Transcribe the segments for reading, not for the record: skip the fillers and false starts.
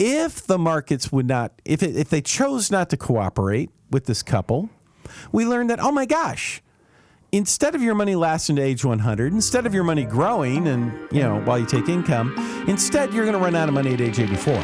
If the markets would not, if they chose not to cooperate with this couple, we learned that, oh my gosh, instead of your money lasting to age 100, instead of your money growing and, while you take income, instead you're going to run out of money at age 84.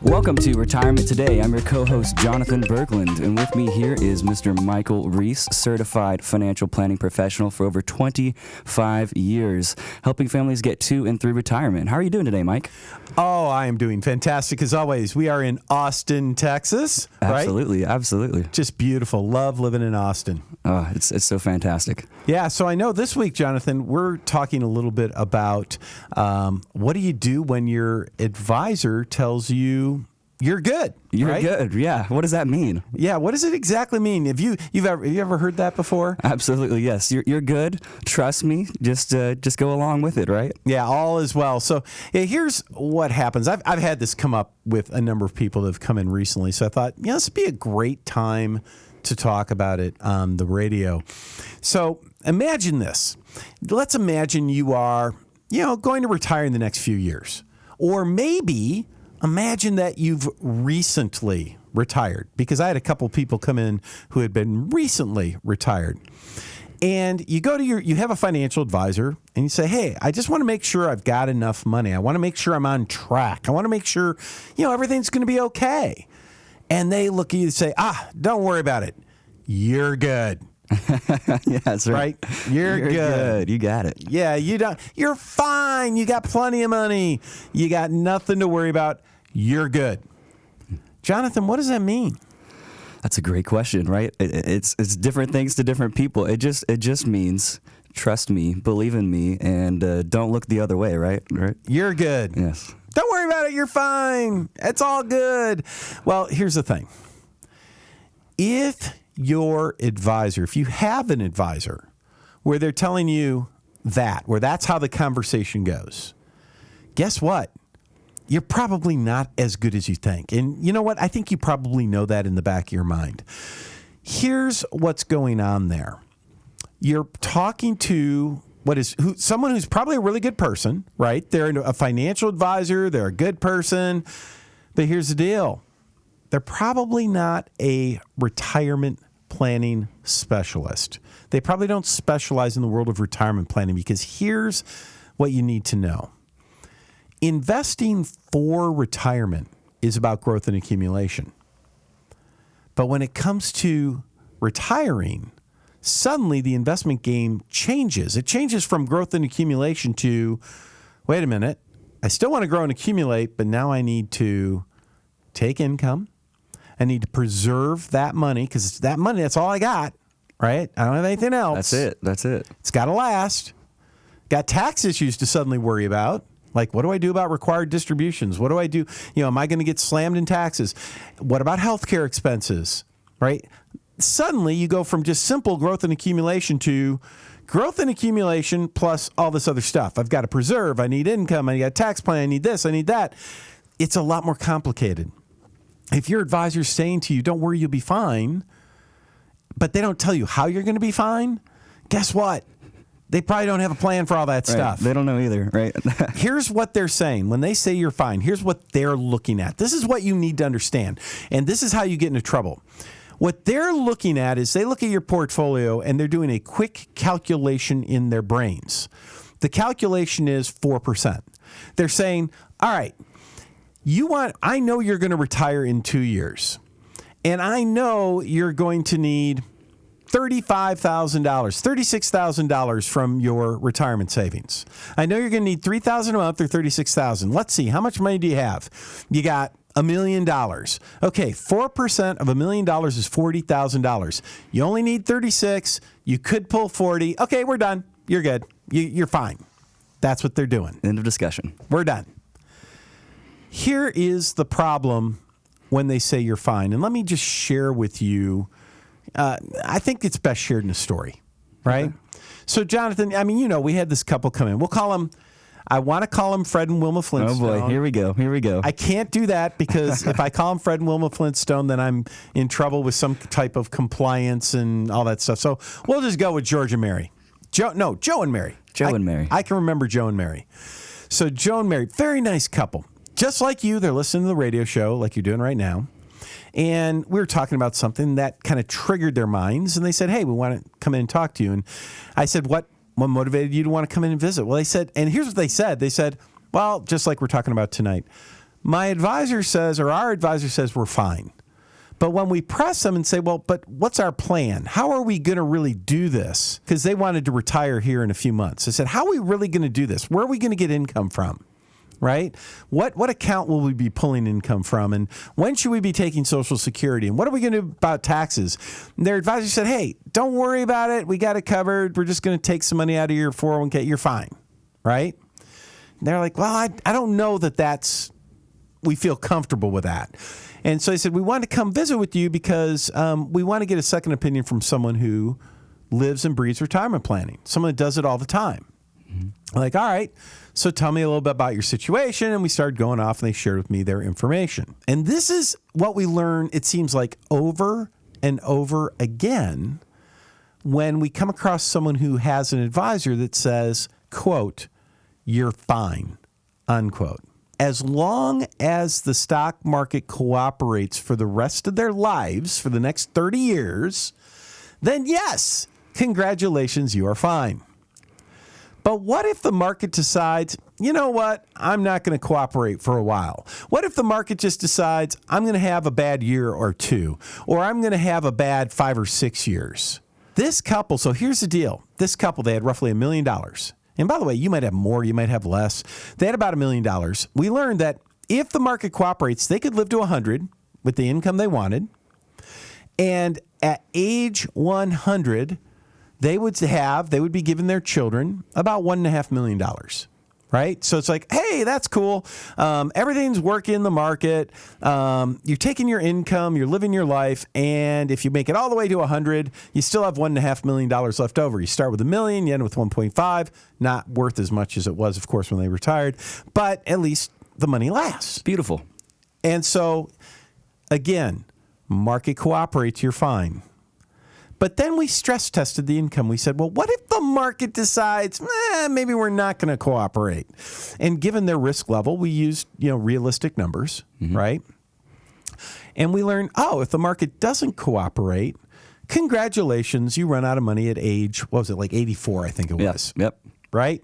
Welcome to Retirement Today. I'm your co-host, Jonathan Berglund, and with me here is Mr. Michael Reese, certified financial planning professional for over 25 years, helping families get to and through retirement. How are you doing today, Mike? Oh, I am doing fantastic as always. We are in Austin, Texas, Absolutely, right? Absolutely. Just beautiful. Love living in Austin. Oh, it's so fantastic. Yeah, so I know this week, Jonathan, we're talking a little bit about what do you do when your advisor tells you you're good. You're right? good. Yeah. What does that mean? Yeah. What does it exactly mean? Have you ever heard that before? Absolutely. Yes. You're good. Trust me. Just go along with it. Right. Yeah. All is well. So here's what happens. I've had this come up with a number of people that have come in recently. So I thought, this would be a great time to talk about it on the radio. So imagine this. Let's imagine you are, going to retire in the next few years, or maybe imagine that you've recently retired, because I had a couple people come in who had been recently retired. And you go to you have a financial advisor and you say, hey, I just want to make sure I've got enough money. I want to make sure I'm on track. I want to make sure, everything's going to be okay. And they look at you and say, don't worry about it. You're good. Yeah, that's right. You're good. You got it. Yeah, you're fine. You got plenty of money. You got nothing to worry about. You're good. Jonathan, what does that mean? That's a great question, right? It's different things to different people. It just means trust me, believe in me, and don't look the other way, right? You're good. Yes. Don't worry about it. You're fine. It's all good. Well, here's the thing. If you have an advisor where they're telling you where that's how the conversation goes, guess what? You're probably not as good as you think. And you know what? I think you probably know that in the back of your mind. Here's what's going on there. You're talking to someone who's probably a really good person, right? They're a financial advisor. They're a good person. But here's the deal. They're probably not a retirement planning specialist. They probably don't specialize in the world of retirement planning, because here's what you need to know. Investing for retirement is about growth and accumulation. But when it comes to retiring, suddenly the investment game changes. It changes from growth and accumulation to, wait a minute, I still want to grow and accumulate, but now I need to take income. I need to preserve that money, because it's that money, that's all I got, right? I don't have anything else. That's it. It's got to last. Got tax issues to suddenly worry about. Like, what do I do about required distributions? What do I do? Am I going to get slammed in taxes? What about healthcare expenses, right? Suddenly, you go from just simple growth and accumulation to growth and accumulation plus all this other stuff. I've got to preserve. I need income. I got a tax plan. I need this. I need that. It's a lot more complicated. If your advisor's saying to you, don't worry, you'll be fine, but they don't tell you how you're going to be fine, guess what? They probably don't have a plan for all that stuff. They don't know either, right? Here's what they're saying. When they say you're fine, here's what they're looking at. This is what you need to understand, and this is how you get into trouble. What they're looking at is they look at your portfolio, and they're doing a quick calculation in their brains. The calculation is 4%. They're saying, all right, I know you're going to retire in 2 years, and I know you're going to need $35,000, $36,000 from your retirement savings. I know you're going to need $3,000 a month or $36,000. Let's see, how much money do you have? You got $1 million. Okay, 4% of $1 million is $40,000. You only need 36. You could pull 40. Okay, we're done. You're good. You're fine. That's what they're doing. End of discussion. We're done. Here is the problem when they say you're fine. And let me just share with you, I think it's best shared in a story, right? Okay. So, Jonathan, we had this couple come in. We'll call them, I want to call them Fred and Wilma Flintstone. Oh, boy. Here we go. I can't do that, because if I call them Fred and Wilma Flintstone, then I'm in trouble with some type of compliance and all that stuff. So we'll just go with George and Mary. Joe and Mary. Joe and Mary. I can remember Joe and Mary. So Joe and Mary, very nice couple. Just like you, they're listening to the radio show like you're doing right now. And we were talking about something that kind of triggered their minds. And they said, hey, we want to come in and talk to you. And I said, what motivated you to want to come in and visit? Well, they said, and here's what they said. They said, well, just like we're talking about tonight, my advisor says, or our advisor says we're fine. But when we press them and say, well, but what's our plan? How are we going to really do this? Because they wanted to retire here in a few months. I said, how are we really going to do this? Where are we going to get income from? Right? What account will we be pulling income from? And when should we be taking Social Security? And what are we going to do about taxes? And their advisor said, hey, don't worry about it. We got it covered. We're just going to take some money out of your 401k. You're fine. Right? And they're like, well, I don't know we feel comfortable with that. And so I said, we want to come visit with you because we want to get a second opinion from someone who lives and breathes retirement planning, someone that does it all the time. Mm-hmm. Like, all right, so tell me a little bit about your situation. And we started going off and they shared with me their information. And this is what we learn, it seems like, over and over again when we come across someone who has an advisor that says, quote, you're fine, unquote. As long as the stock market cooperates for the rest of their lives for the next 30 years, then yes, congratulations, you are fine. But what if the market decides, you know what, I'm not going to cooperate for a while? What if the market just decides I'm going to have a bad year or two, or I'm going to have a bad 5 or 6 years? This couple, so here's the deal. This couple, they had roughly $1 million. And by the way, you might have more, you might have less. They had about $1 million. We learned that if the market cooperates, they could live to 100 with the income they wanted. And at age 100, they would be giving their children about $1.5 million. Right? So it's like, hey, that's cool. Everything's working in the market. You're taking your income, you're living your life. And if you make it all the way to 100, you still have $1.5 million left over. You start with $1 million, you end with 1.5, not worth as much as it was, of course, when they retired. But at least the money lasts. Beautiful. And so, again, market cooperates, you're fine. But then we stress tested the income. We said, well, what if the market decides, maybe we're not going to cooperate? And given their risk level, we used, realistic numbers, mm-hmm. right? And we learned, if the market doesn't cooperate, congratulations, you run out of money at age, what was it, like 84, I think it was. Yep. Right?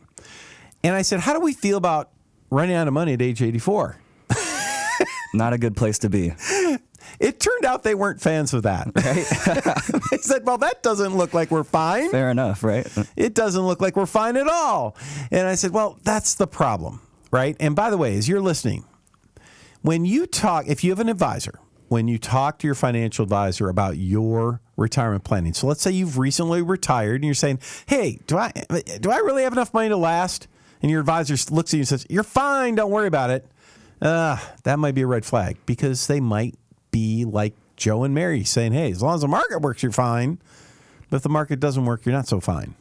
And I said, how do we feel about running out of money at age 84? Not a good place to be. It turned out they weren't fans of that. Right? They said, well, that doesn't look like we're fine. Fair enough, right? It doesn't look like we're fine at all. And I said, well, that's the problem, right? And by the way, as you're listening, when you talk, if you have an advisor, when you talk to your financial advisor about your retirement planning, so let's say you've recently retired and you're saying, hey, do I really have enough money to last? And your advisor looks at you and says, you're fine, don't worry about it. That might be a red flag because they might be like Joe and Mary saying, hey, as long as the market works, you're fine. But if the market doesn't work, you're not so fine.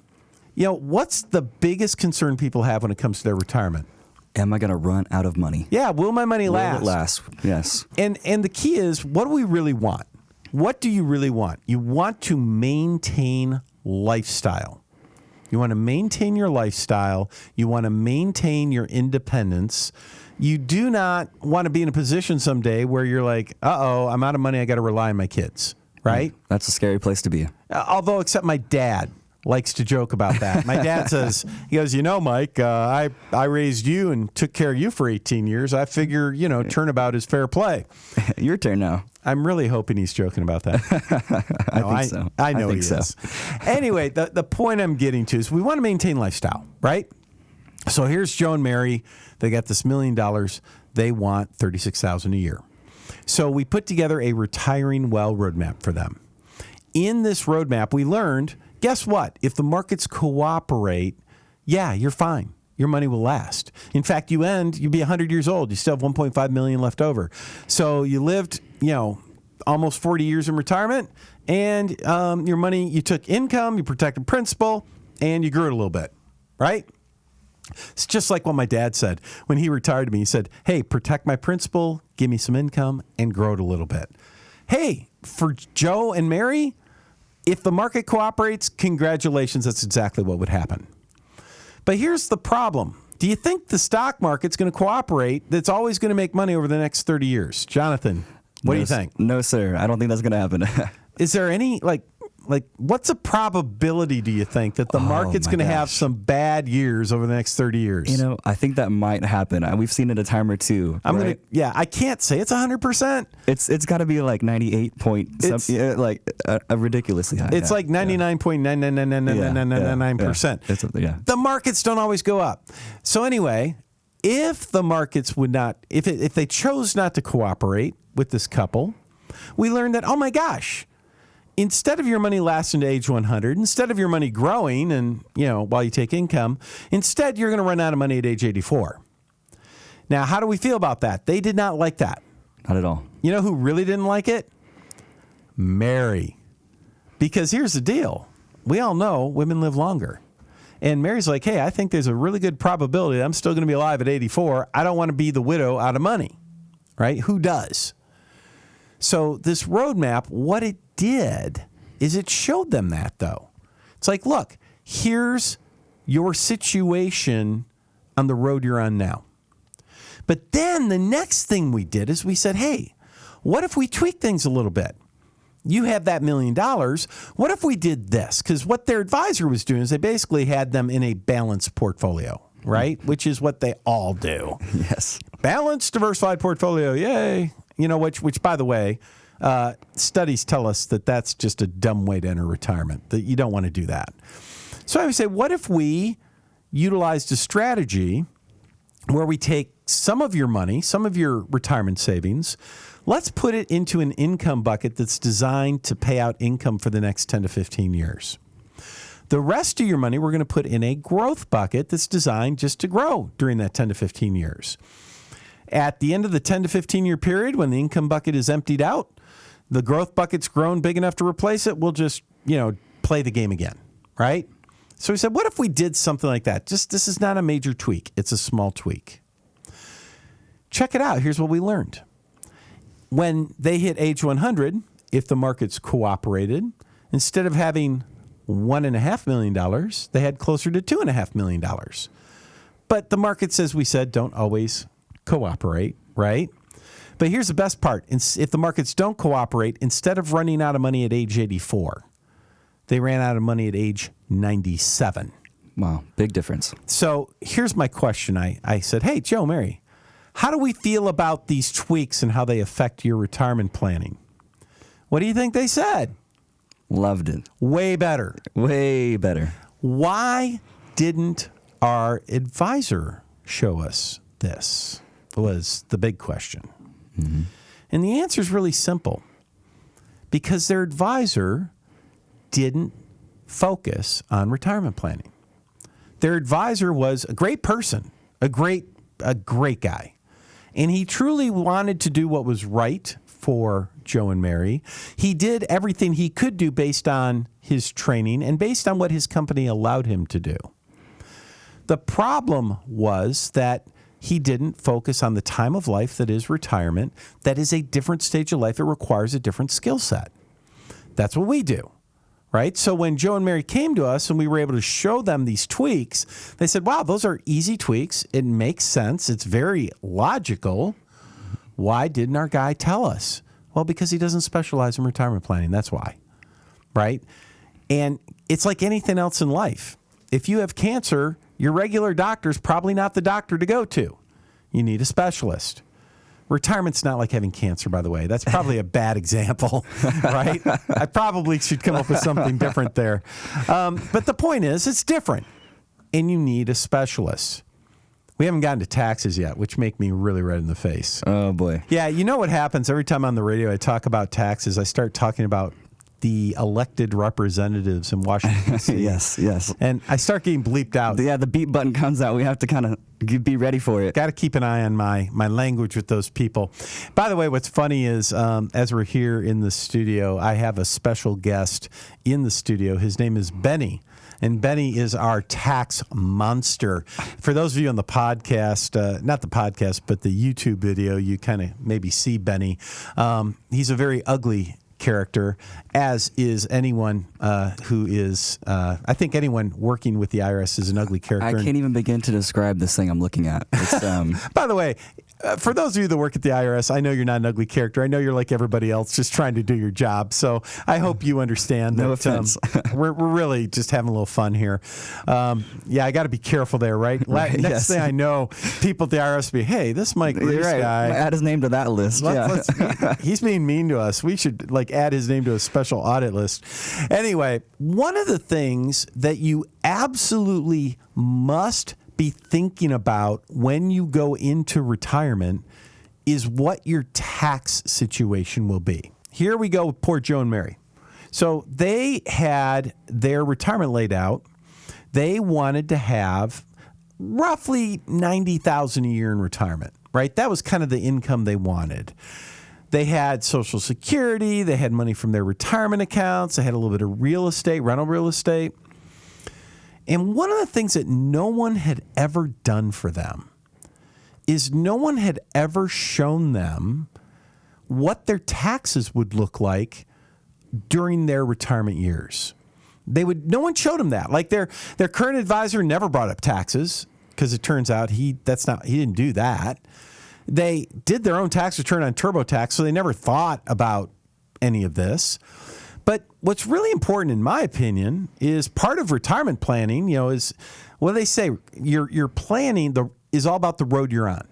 What's the biggest concern people have when it comes to their retirement? Am I going to run out of money? Yeah, will my money last? Will it last? Yes. And the key is, what do we really want? What do you really want? You want to maintain lifestyle. You want to maintain your lifestyle. You want to maintain your independence. You do not want to be in a position someday where you're like, I'm out of money. I got to rely on my kids, right? That's a scary place to be. Although, except my dad likes to joke about that. My dad says, he goes, Mike, I raised you and took care of you for 18 years. I figure, turnabout is fair play. Your turn now. I'm really hoping he's joking about that. I think so. I know he is. Anyway, the point I'm getting to is we want to maintain lifestyle, right? So here's Joe and Mary. They got this $1 million. They want $36,000 a year. So we put together a retiring well roadmap for them. In this roadmap, we learned, guess what? If the markets cooperate, you're fine. Your money will last. In fact, you'll be 100 years old. You still have $1.5 million left over. So you lived, almost 40 years in retirement, and your money, you took income, you protected principal, and you grew it a little bit, right? It's just like what my dad said when he retired to me. He said, hey, protect my principal, give me some income, and grow it a little bit. Hey, for Joe and Mary, if the market cooperates, congratulations, that's exactly what would happen. But here's the problem. Do you think the stock market's going to cooperate that's always going to make money over the next 30 years? Jonathan, what do you think? No, sir. I don't think that's going to happen. Is there any, like, what's a probability, do you think, that the market's going to have some bad years over the next 30 years? You know, I think that might happen. We've seen it a time or two. I can't say it's 100%. It's got to be like 98 point something, like a ridiculously high. It's like 99.9999999%. The markets don't always go up. So anyway, if the markets would not, if they chose not to cooperate with this couple, we learned that, oh my gosh, instead of your money lasting to age 100, instead of your money growing and, while you take income, instead you're going to run out of money at age 84. Now, how do we feel about that? They did not like that. Not at all. You know who really didn't like it? Mary. Because here's the deal. We all know women live longer. And Mary's like, hey, I think there's a really good probability that I'm still going to be alive at 84. I don't want to be the widow out of money. Right? Who does? So this roadmap, what it did is it showed them that, though. It's like, look, here's your situation on the road you're on now. But then the next thing we did is we said, hey, what if we tweak things a little bit? You have that $1 million. What if we did this? Because what their advisor was doing is they basically had them in a balanced portfolio, right? Which is what they all do. Yes. Balanced, diversified portfolio. Yay. Which by the way, studies tell us that that's just a dumb way to enter retirement, that you don't want to do that. So I would say, what if we utilized a strategy where we take some of your money, some of your retirement savings, let's put it into an income bucket that's designed to pay out income for the next 10 to 15 years. The rest of your money we're going to put in a growth bucket that's designed just to grow during that 10 to 15 years. At the end of the 10 to 15 year period, when the income bucket is emptied out, the growth bucket's grown big enough to replace it, we'll just, play the game again, right? So we said, what if we did something like that? This is not a major tweak. It's a small tweak. Check it out. Here's what we learned. When they hit age 100, if the markets cooperated, instead of having $1.5 million, they had closer to $2.5 million. But the markets, as we said, don't always cooperate, right? But here's the best part. If the markets don't cooperate, instead of running out of money at age 84, they ran out of money at age 97. Wow, big difference. So here's my question. I said, hey, Joe, Mary, how do we feel about these tweaks and how they affect your retirement planning? What do you think they said? Loved it. Way better. Way better. Why didn't our advisor show us this? Was the big question. Mm-hmm. And the answer is really simple. Because their advisor didn't focus on retirement planning. Their advisor was a great person, a great guy. And he truly wanted to do what was right for Joe and Mary. He did everything he could do based on his training and based on what his company allowed him to do. The problem was that he didn't focus on the time of life that is retirement. That is a different stage of life. It requires a different skill set. That's what we do, right? So when Joe and Mary came to us and we were able to show them these tweaks, they said, wow, those are easy tweaks. It makes sense. It's very logical. Why didn't our guy tell us? Well, because he doesn't specialize in retirement planning. That's why, right? And it's like anything else in life. If you have cancer, your regular doctor's probably not the doctor to go to. You need a specialist. Retirement's not like having cancer, by the way. That's probably a bad example, right? I probably should come up with something different there. But the point is, it's different, and you need a specialist. We haven't gotten to taxes yet, which make me really red in the face. Oh, boy. Yeah, you know what happens every time on the radio I talk about taxes, I start talking about the elected representatives in Washington, D.C. Yes. And I start getting bleeped out. Yeah, the beep button comes out. We have to kind of be ready for it. Got to keep an eye on my language with those people. By the way, what's funny is as we're here in the studio, I have a special guest in the studio. His name is Benny. And Benny is our tax monster. For those of you on the podcast, not the podcast, but the YouTube video, you kind of maybe see Benny. He's a very ugly character, as is anyone who is, I think anyone working with the IRS is an ugly character. I can't even begin to describe this thing I'm looking at. It's, By the way, for those of you that work at the IRS, I know you're not an ugly character. I know you're like everybody else, just trying to do your job. So I hope you understand that. No offense. We're really just having a little fun here. Yeah, I got to be careful there, right? Right, Next yes. thing I know, people at the IRS will be, hey, this Mike Reese right. guy. Add his name to that list. He's being mean to us. We should add his name to a special audit list. Anyway, one of the things that you absolutely must be thinking about when you go into retirement is what your tax situation will be. Here we go with poor Joe and Mary. So they had their retirement laid out. They wanted to have roughly $90,000 a year in retirement, right? That was kind of the income they wanted. They had Social Security. They had money from their retirement accounts. They had a little bit of real estate, rental real estate. And one of the things that no one had ever done for them is no one had ever shown them what their taxes would look like during their retirement years. No one showed them that. Like their current advisor never brought up taxes because it turns out he didn't do that. They did their own tax return on TurboTax, so they never thought about any of this. But what's really important, in my opinion, is part of retirement planning, is what do they say? Your planning is all about the road you're on,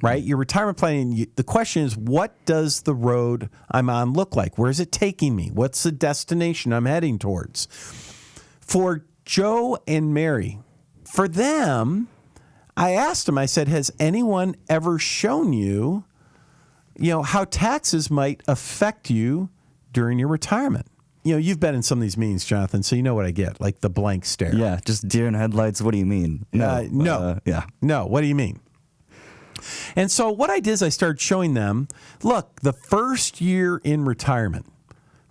right? Your retirement planning, the question is, what does the road I'm on look like? Where is it taking me? What's the destination I'm heading towards? For Joe and Mary, for them, I asked them, I said, has anyone ever shown you, how taxes might affect you during your retirement? You've been in some of these meetings, Jonathan, so you know what I get, like the blank stare. Yeah, just deer in headlights. What do you mean? No. No, what do you mean? And so what I did is I started showing them, look, the first year in retirement,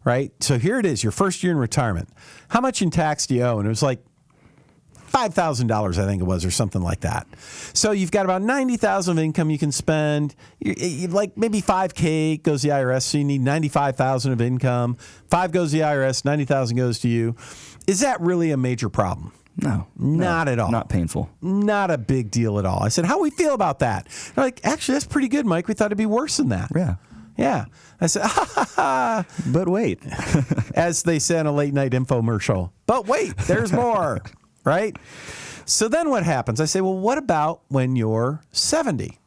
right? So here it is, your first year in retirement. How much in tax do you owe? And it was like $5,000, I think it was, or something like that. So you've got about $90,000 of income you can spend. You like maybe $5K goes to the IRS, so you need $95,000 of income. $5 goes to the IRS, $90,000 goes to you. Is that really a major problem? No. Not at all. Not painful. Not a big deal at all. I said, how do we feel about that? They're like, actually, that's pretty good, Mike. We thought it'd be worse than that. Yeah. Yeah. I said, ha, ha, ha. But wait. As they say in a late night infomercial. But wait, there's more. Right? So then what happens? I say, well, what about when you're 70,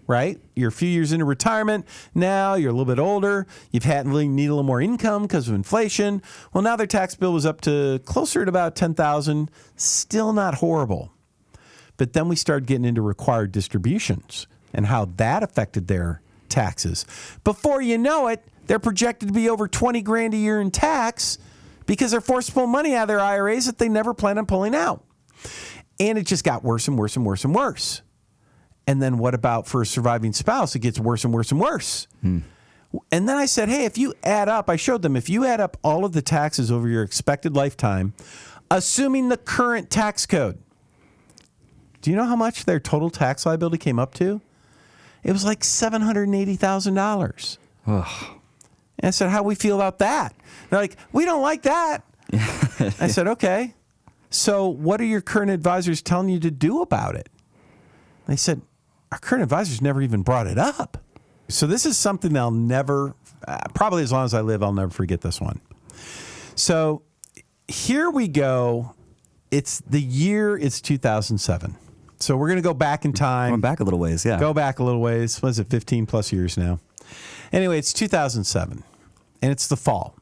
right? You're a few years into retirement. Now you're a little bit older. Need a little more income because of inflation. Well, now their tax bill was up to closer to about $10,000. Still not horrible. But then we started getting into required distributions and how that affected their taxes. Before you know it, they're projected to be over 20 grand a year in tax because they're forced to pull money out of their IRAs that they never planned on pulling out. And it just got worse and worse and worse and worse. And then what about for a surviving spouse? It gets worse and worse and worse. And then I said, hey, if you add up, I showed them, if you add up all of the taxes over your expected lifetime, assuming the current tax code, do you know how much their total tax liability came up to? It was like $780,000. And I said, how do we feel about that? They're like, we don't like that. I said, okay. So what are your current advisors telling you to do about it? They said, our current advisors never even brought it up. So this is something that I'll never, probably as long as I live, I'll never forget this one. So here we go. It's 2007. So we're going to go back in time. Going back a little ways, yeah. Go back a little ways. What is it, 15 plus years now? Anyway, it's 2007, and it's the fall.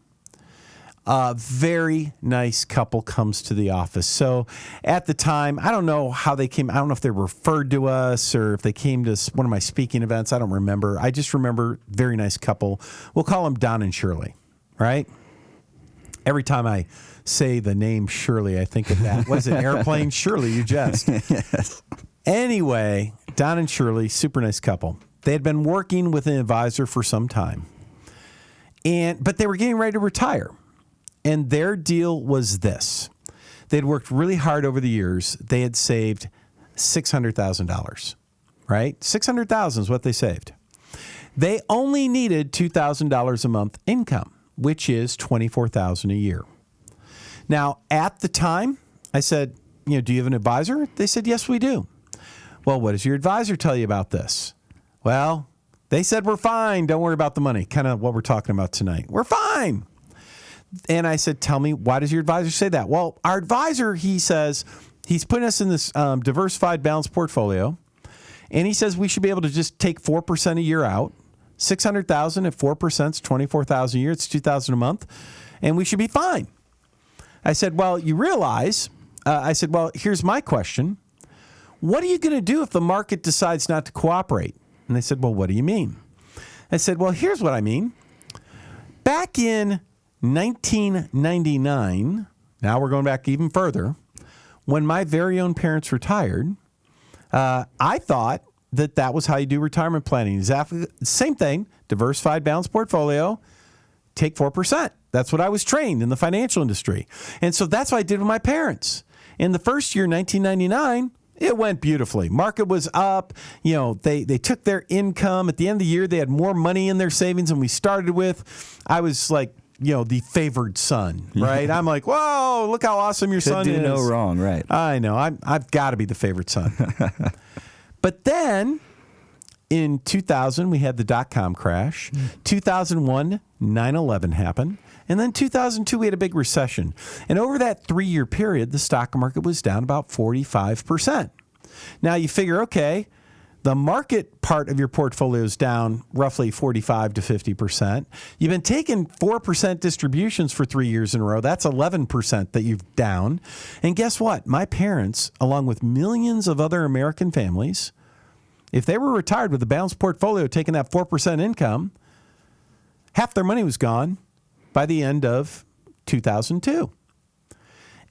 A very nice couple comes to the office. So at the time, I don't know how they came. I don't know if they referred to us or if they came to one of my speaking events. I don't remember. I just remember very nice couple. We'll call them Don and Shirley, right? Every time I say the name Shirley, I think of that. What is it, airplane? Shirley, you jest. Yes. Anyway, Don and Shirley, super nice couple. They had been working with an advisor for some time, but they were getting ready to retire. And their deal was this. They'd worked really hard over the years. They had saved $600,000, right? $600,000 is what they saved. They only needed $2,000 a month income, which is $24,000 a year. Now, at the time, I said, do you have an advisor? They said, yes, we do. Well, what does your advisor tell you about this? Well, they said, we're fine. Don't worry about the money. Kind of what we're talking about tonight. We're fine. And I said, tell me, why does your advisor say that? Well, our advisor, he says, he's putting us in this diversified balanced portfolio. And he says we should be able to just take 4% a year out. $600,000 at 4% is $24,000 a year. It's $2,000 a month. And we should be fine. I said, well, you realize, well, here's my question. What are you going to do if the market decides not to cooperate? And they said, well, what do you mean? I said, well, here's what I mean. Back in 1999, now we're going back even further, when my very own parents retired, I thought that was how you do retirement planning. Exactly the same thing, diversified balanced portfolio, take 4%. That's what I was trained in the financial industry. And so that's what I did with my parents. In the first year, 1999, it went beautifully. Market was up. They took their income. At the end of the year, they had more money in their savings than we started with. I was like, the favored son, right? I'm like, whoa, look how awesome your son is. Could do no wrong, right? I know. I've got to be the favorite son. But then in 2000, we had the dot-com crash. 2001, 9/11 happened. And then 2002, we had a big recession. And over that 3-year period, the stock market was down about 45%. Now you figure, okay, the market part of your portfolio is down roughly 45 to 50%. You've been taking 4% distributions for 3 years in a row. That's 11% that you've down. And guess what? My parents, along with millions of other American families, if they were retired with a balanced portfolio taking that 4% income, half their money was gone by the end of 2002.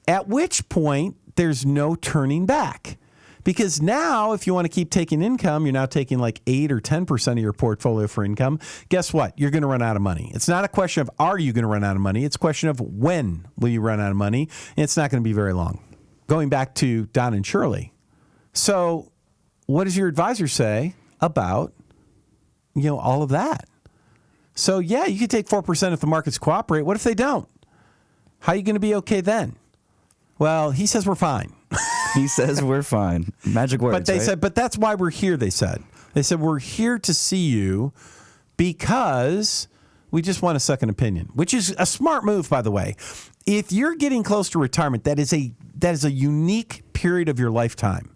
At which point, there's no turning back. Because now, if you want to keep taking income, you're now taking like 8 or 10% of your portfolio for income. Guess what? You're going to run out of money. It's not a question of are you going to run out of money? It's a question of when will you run out of money? And it's not going to be very long. Going back to Don and Shirley. So what does your advisor say about, all of that? So yeah, you could take 4% if the markets cooperate. What if they don't? How are you going to be okay then? Well, he says we're fine. He says we're fine. Magic words. But they right? said, but that's why we're here, they said. They said, we're here to see you because we just want a second opinion, which is a smart move, by the way. If you're getting close to retirement, that is a unique period of your lifetime.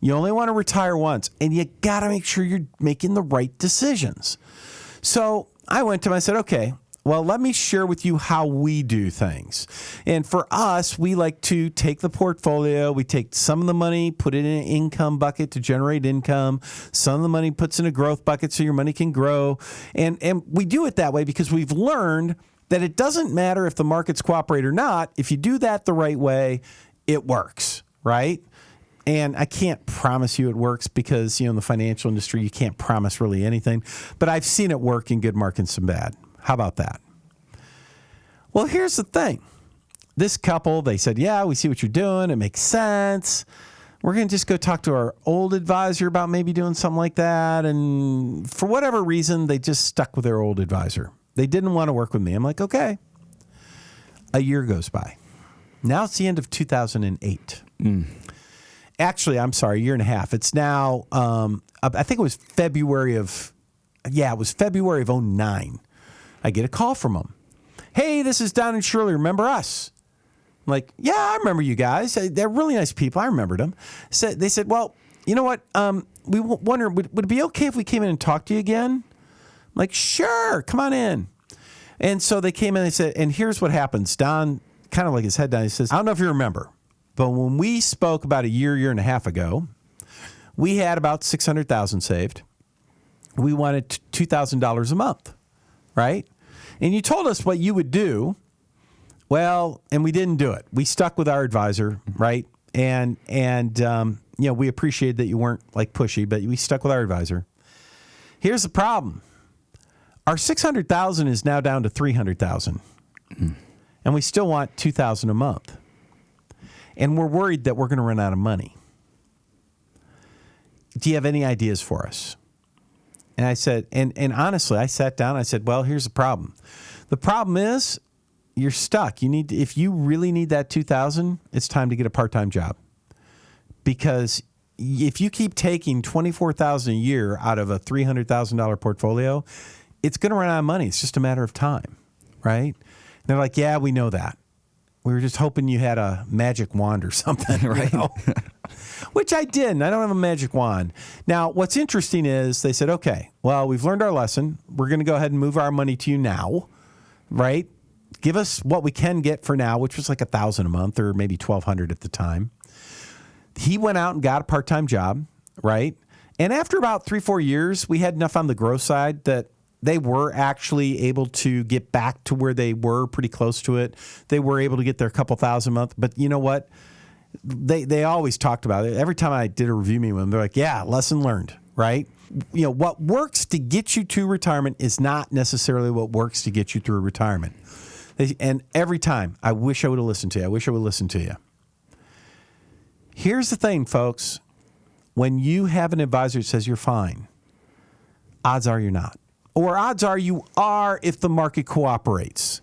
You only want to retire once, and you got to make sure you're making the right decisions. So I went to him, I said, okay, well, let me share with you how we do things. And for us, we like to take the portfolio, we take some of the money, put it in an income bucket to generate income. Some of the money puts in a growth bucket so your money can grow. And we do it that way because we've learned that it doesn't matter if the markets cooperate or not. If you do that the right way, it works, right? And I can't promise you it works because, in the financial industry, you can't promise really anything. But I've seen it work in good markets and bad. How about that? Well, here's the thing. This couple, they said, yeah, we see what you're doing. It makes sense. We're going to just go talk to our old advisor about maybe doing something like that. And for whatever reason, they just stuck with their old advisor. They didn't want to work with me. I'm like, okay. A year goes by. Now it's the end of 2008. Actually, I'm sorry, a year and a half. It's now, I think it was February of 09. I get a call from them. Hey, this is Don and Shirley. Remember us? I'm like, yeah, I remember you guys. They're really nice people. I remembered them. They said, well, you know what? We wonder, would it be okay if we came in and talked to you again? I'm like, sure, come on in. And so they came in and they said, and here's what happens. Don, kind of like his head down, he says, I don't know if you remember, but when we spoke about a year and a half ago, we had about $600,000 saved. We wanted $2,000 a month, right? And you told us what you would do. Well, and we didn't do it. We stuck with our advisor, right? And we appreciate that you weren't like pushy, but we stuck with our advisor. Here's the problem. Our $600,000 is now down to $300,000. And we still want $2,000 a month. And we're worried that we're going to run out of money. Do you have any ideas for us? And I said, and honestly, I sat down, I said, well, here's the problem. The problem is you're stuck. If you really need that $2,000, it's time to get a part-time job. Because if you keep taking $24,000 a year out of a $300,000 portfolio, it's going to run out of money. It's just a matter of time, right? And they're like, yeah, we know that. We were just hoping you had a magic wand or something, right? Which I didn't. I don't have a magic wand. Now, what's interesting is they said, okay, well, we've learned our lesson. We're going to go ahead and move our money to you now, right? Give us what we can get for now, which was like $1,000 a month or maybe $1,200 at the time. He went out and got a part-time job, right? And after about 3-4 years, we had enough on the growth side that they were actually able to get back to where they were, pretty close to it. They were able to get their couple thousand a month. But you know what? They always talked about it. Every time I did a review meeting with them, they're like, yeah, lesson learned, right? You know, what works to get you to retirement is not necessarily what works to get you through retirement. And every time, I wish I would have listened to you. I wish I would have listened to you. Here's the thing, folks. When you have an advisor that says you're fine, odds are you're not. Or odds are you are if the market cooperates.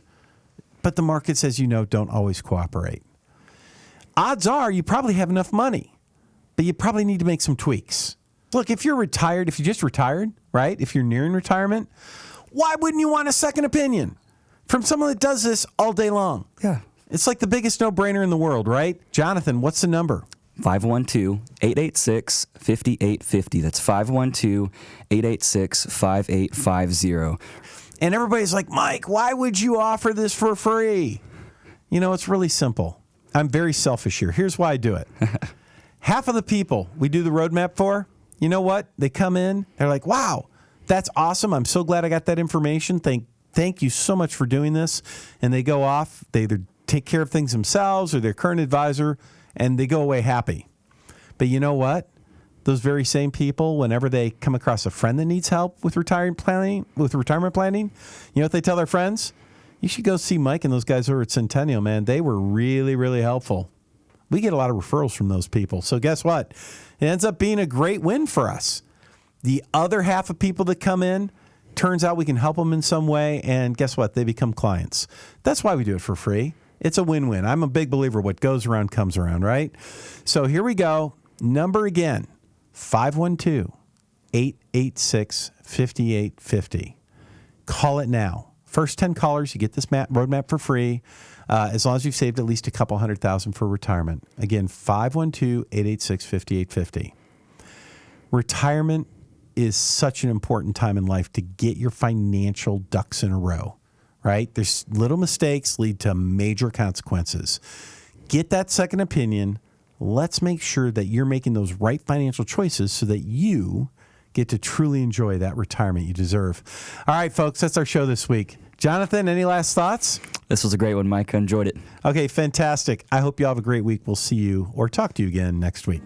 But the market says, don't always cooperate. Odds are you probably have enough money, but you probably need to make some tweaks. Look, if you're retired, if you just retired, right? If you're nearing retirement, why wouldn't you want a second opinion from someone that does this all day long? Yeah. It's like the biggest no-brainer in the world, right? Jonathan, what's the number? 512-886-5850. That's 512-886-5850. And everybody's like, Mike, why would you offer this for free? It's really simple. I'm very selfish here. Here's why I do it. Half of the people we do the roadmap for, you know what? They come in, they're like, wow, that's awesome. I'm so glad I got that information. Thank you so much for doing this. And they go off. They either take care of things themselves or their current advisor, and they go away happy. But you know what? Those very same people, whenever they come across a friend that needs help with retirement planning, you know what they tell their friends? You should go see Mike and those guys over at Centennial, man. They were really, really helpful. We get a lot of referrals from those people. So guess what? It ends up being a great win for us. The other half of people that come in, turns out we can help them in some way, and guess what? They become clients. That's why we do it for free. It's a win-win. I'm a big believer. What goes around comes around, right? So here we go. Number again, 512-886-5850. Call it now. First 10 callers, you get this roadmap for free, as long as you've saved at least a couple $100,000 for retirement. Again, 512-886-5850. Retirement is such an important time in life to get your financial ducks in a row, right? There's little mistakes lead to major consequences. Get that second opinion. Let's make sure that you're making those right financial choices so that you get to truly enjoy that retirement you deserve. All right, folks, that's our show this week. Jonathan, any last thoughts? This was a great one, Mike. I enjoyed it. Okay, fantastic. I hope you all have a great week. We'll see you or talk to you again next week.